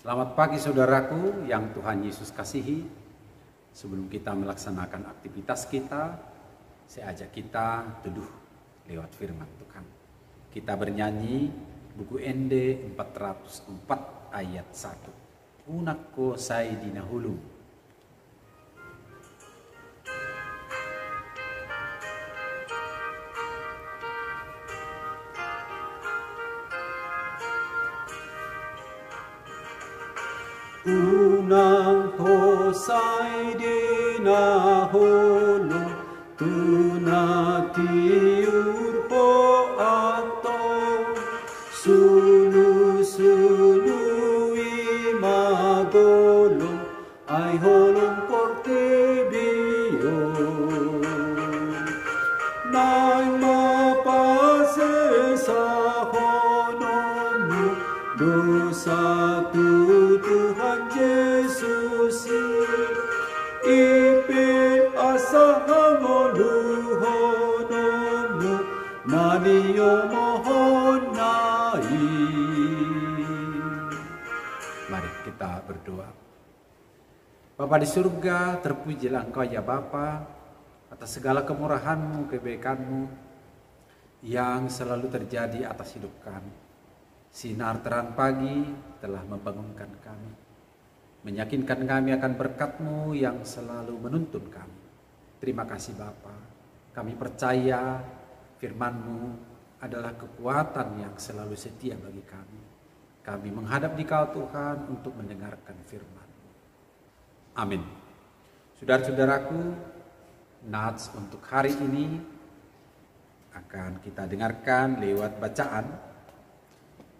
Selamat pagi saudaraku yang Tuhan Yesus kasihi. Sebelum kita melaksanakan aktivitas kita, saya ajak kita teduh lewat firman Tuhan. Kita bernyanyi buku ND 404 ayat 1. Unakko sai dinahulu. Unang hosay dinahulu tunatiur po ato sulu-sului magolo ay holong portibio nay mapase sa honomu dosa Tuhan Yesus ipinasa moluhonomu naniyo mohon nai. Mari kita berdoa. Bapa di surga, terpujilah Engkau ya Bapa atas segala kemurahan-Mu, kebaikan-Mu yang selalu terjadi atas hidup kami. Sinar terang pagi telah membangunkan kami, meyakinkan kami akan berkat-Mu yang selalu menuntun kami. Terima kasih Bapa. Kami percaya firman-Mu adalah kekuatan yang selalu setia bagi kami. Kami menghadap di Kau Tuhan untuk mendengarkan firman-Mu. Amin. Saudara-saudaraku, nats untuk hari ini akan kita dengarkan lewat bacaan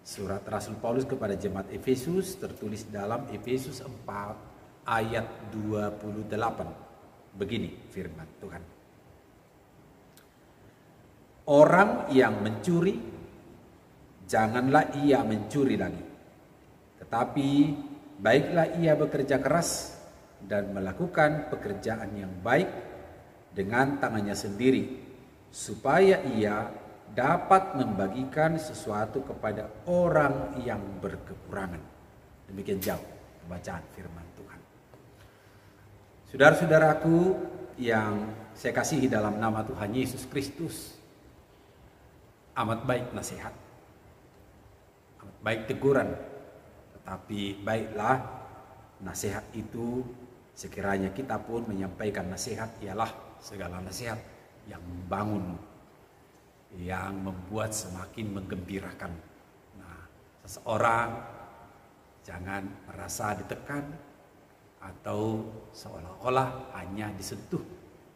Surat Rasul Paulus kepada jemaat Efesus tertulis dalam Efesus 4 ayat 28. Begini firman Tuhan. Orang yang mencuri, janganlah ia mencuri lagi. Tetapi baiklah ia bekerja keras dan melakukan pekerjaan yang baik dengan tangannya sendiri, supaya ia dapat membagikan sesuatu kepada orang yang berkekurangan. Demikian jauh pembacaan firman Tuhan. Saudara-saudaraku yang saya kasihi dalam nama Tuhan Yesus Kristus, amat baik nasihat, amat baik teguran, tetapi baiklah nasihat itu sekiranya kita pun menyampaikan nasihat ialah segala nasihat yang membangun, yang membuat semakin menggembirakan. Nah, seseorang jangan merasa ditekan atau seolah-olah hanya disentuh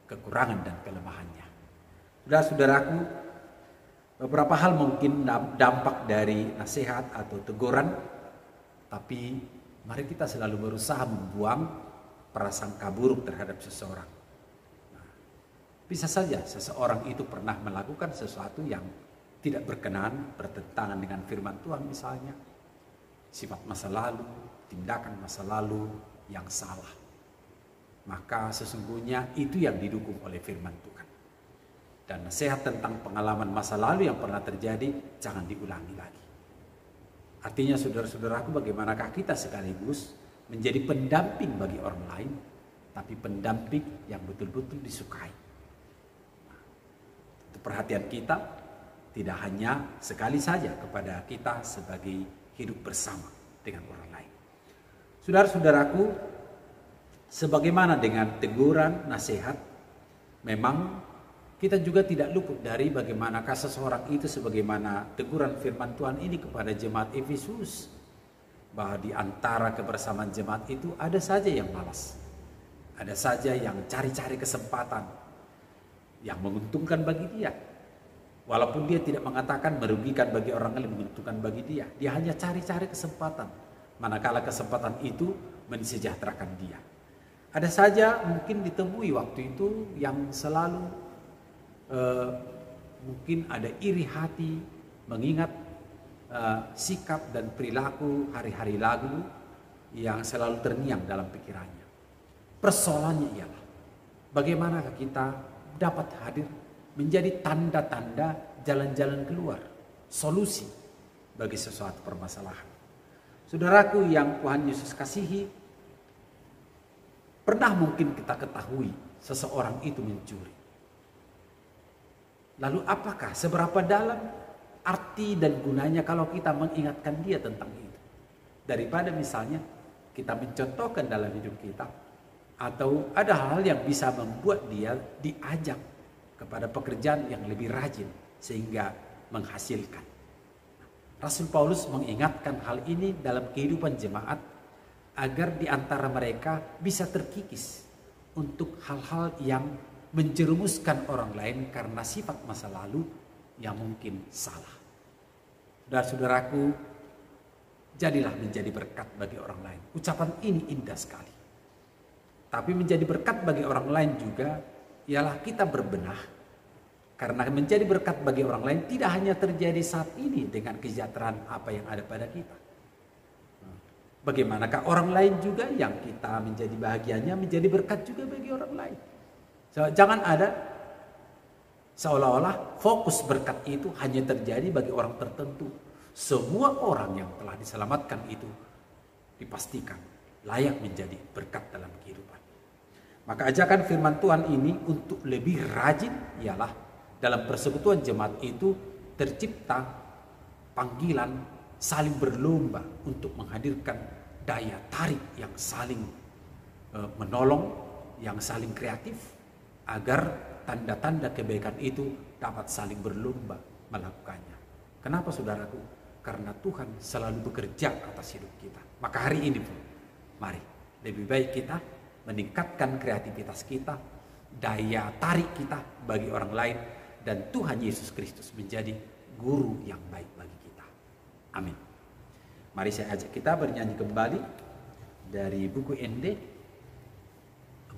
kekurangan dan kelemahannya. Saudara-saudaraku, beberapa hal mungkin dampak dari nasihat atau teguran, tapi mari kita selalu berusaha membuang prasangka buruk terhadap seseorang. Bisa saja seseorang itu pernah melakukan sesuatu yang tidak berkenan, bertentangan dengan firman Tuhan misalnya. Sifat masa lalu, tindakan masa lalu yang salah. Maka sesungguhnya itu yang didukung oleh firman Tuhan. Dan nasihat tentang pengalaman masa lalu yang pernah terjadi jangan diulangi lagi. Artinya saudara-saudaraku, bagaimanakah kita sekaligus menjadi pendamping bagi orang lain, tapi pendamping yang betul-betul disukai. Perhatian kita tidak hanya sekali saja kepada kita sebagai hidup bersama dengan orang lain. Saudara-saudaraku, sebagaimana dengan teguran, nasihat, memang kita juga tidak luput dari bagaimanakah seseorang itu, sebagaimana teguran firman Tuhan ini kepada jemaat Efesus, bahwa di antara kebersamaan jemaat itu ada saja yang malas, ada saja yang cari-cari kesempatan yang menguntungkan bagi dia. Walaupun dia tidak mengatakan merugikan bagi orang lain, menguntungkan bagi dia. Dia hanya cari-cari kesempatan. Manakala kesempatan itu mensejahterakan dia. Ada saja mungkin ditemui waktu itu yang selalu mungkin ada iri hati, mengingat sikap dan perilaku hari-hari lalu yang selalu terngiang dalam pikirannya. Persoalannya ialah bagaimanakah kita dapat hadir menjadi tanda-tanda jalan-jalan keluar, solusi bagi sesuatu permasalahan. Saudaraku yang Tuhan Yesus kasihi, pernah mungkin kita ketahui seseorang itu mencuri. Lalu apakah seberapa dalam arti dan gunanya kalau kita mengingatkan dia tentang itu? Daripada misalnya kita mencontohkan dalam hidup kita, atau ada hal yang bisa membuat dia diajak kepada pekerjaan yang lebih rajin sehingga menghasilkan. Rasul Paulus mengingatkan hal ini dalam kehidupan jemaat agar di antara mereka bisa terkikis untuk hal-hal yang menjerumuskan orang lain karena sifat masa lalu yang mungkin salah. Saudara-saudaraku, jadilah menjadi berkat bagi orang lain. Ucapan ini indah sekali. Tapi menjadi berkat bagi orang lain juga ialah kita berbenah. Karena menjadi berkat bagi orang lain tidak hanya terjadi saat ini dengan kesejahteraan apa yang ada pada kita. Bagaimanakah orang lain juga yang kita menjadi bahagianya menjadi berkat juga bagi orang lain. Jangan ada seolah-olah fokus berkat itu hanya terjadi bagi orang tertentu. Semua orang yang telah diselamatkan itu dipastikan layak menjadi berkat dalam kehidupan. Maka ajakan firman Tuhan ini untuk lebih rajin ialah dalam persekutuan jemaat itu tercipta panggilan saling berlomba untuk menghadirkan daya tarik yang saling menolong, yang saling kreatif, agar tanda-tanda kebaikan itu dapat saling berlomba melakukannya. Kenapa saudaraku? Karena Tuhan selalu bekerja atas hidup kita. Maka hari ini pun, mari lebih baik kita meningkatkan kreativitas kita, daya tarik kita bagi orang lain, dan Tuhan Yesus Kristus menjadi guru yang baik bagi kita. Amin. Mari saya ajak kita bernyanyi kembali dari buku ND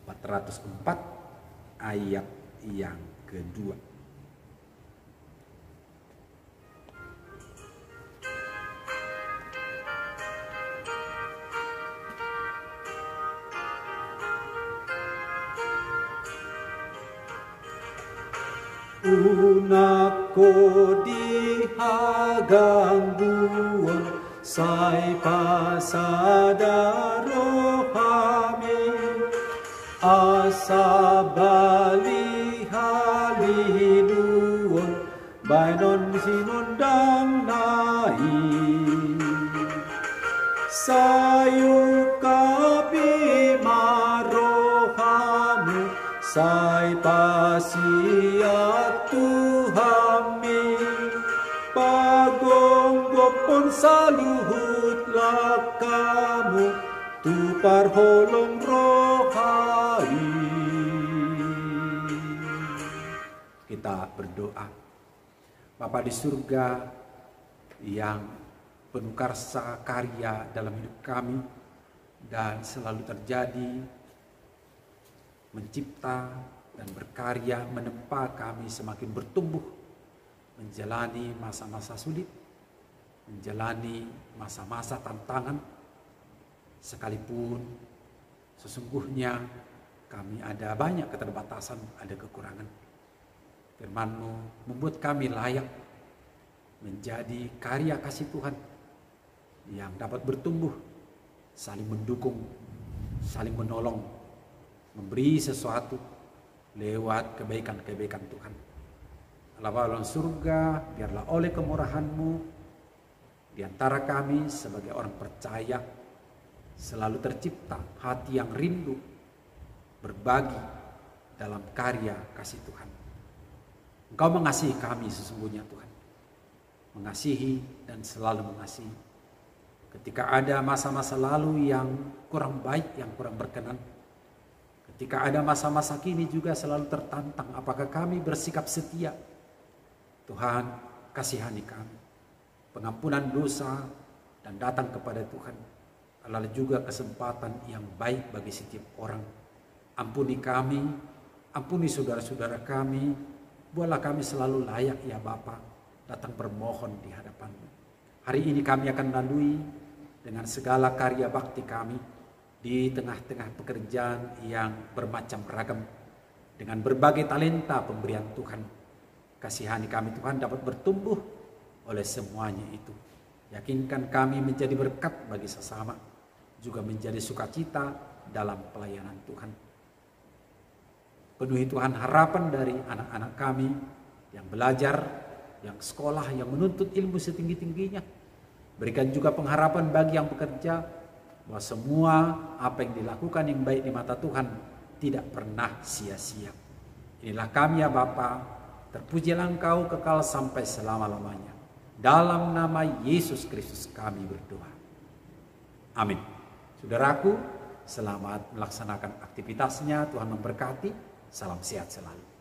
404 ayat yang kedua. Unako di hagang buon sai pasada rohami asa bali haliduon bainon sinundang nai sayu kapi marohamu sai pasiat Tuhami pagonggopon saluhut lakamu tu parholong rohai. Kita berdoa. Bapa di surga yang penuh karsa karya dalam hidup kami dan selalu terjadi, mencipta dan berkarya menempa kami semakin bertumbuh, menjalani masa-masa sulit, menjalani masa-masa tantangan, sekalipun sesungguhnya kami ada banyak keterbatasan, ada kekurangan. Firman-Mu membuat kami layak menjadi karya kasih Tuhan yang dapat bertumbuh, saling mendukung, saling menolong, memberi sesuatu lewat kebaikan-kebaikan Tuhan. Allah surga, biarlah oleh kemurahan-Mu di antara kami sebagai orang percaya selalu tercipta hati yang rindu berbagi dalam karya kasih Tuhan. Engkau mengasihi kami sesungguhnya Tuhan, mengasihi dan selalu mengasihi. Ketika ada masa-masa lalu yang kurang baik, yang kurang berkenan, ketika ada masa-masa kini juga selalu tertantang apakah kami bersikap setia. Tuhan, kasihani kami, pengampunan dosa dan datang kepada Tuhan adalah juga kesempatan yang baik bagi setiap orang. Ampuni kami, ampuni saudara-saudara kami, buatlah kami selalu layak ya Bapa datang bermohon di hadapan-Mu. Hari ini kami akan lalui dengan segala karya bakti kami di tengah-tengah pekerjaan yang bermacam ragam dengan berbagai talenta pemberian Tuhan. Kasihani kami Tuhan dapat bertumbuh oleh semuanya itu. Yakinkan kami menjadi berkat bagi sesama, juga menjadi sukacita dalam pelayanan Tuhan. Penuhi Tuhan harapan dari anak-anak kami yang belajar, yang sekolah, yang menuntut ilmu setinggi-tingginya. Berikan juga pengharapan bagi yang bekerja, bahwa semua apa yang dilakukan yang baik di mata Tuhan tidak pernah sia-sia. Inilah kami ya Bapa, terpujilah Engkau kekal sampai selama-lamanya. Dalam nama Yesus Kristus kami berdoa. Amin. Saudaraku, selamat melaksanakan aktivitasnya. Tuhan memberkati. Salam sehat selalu.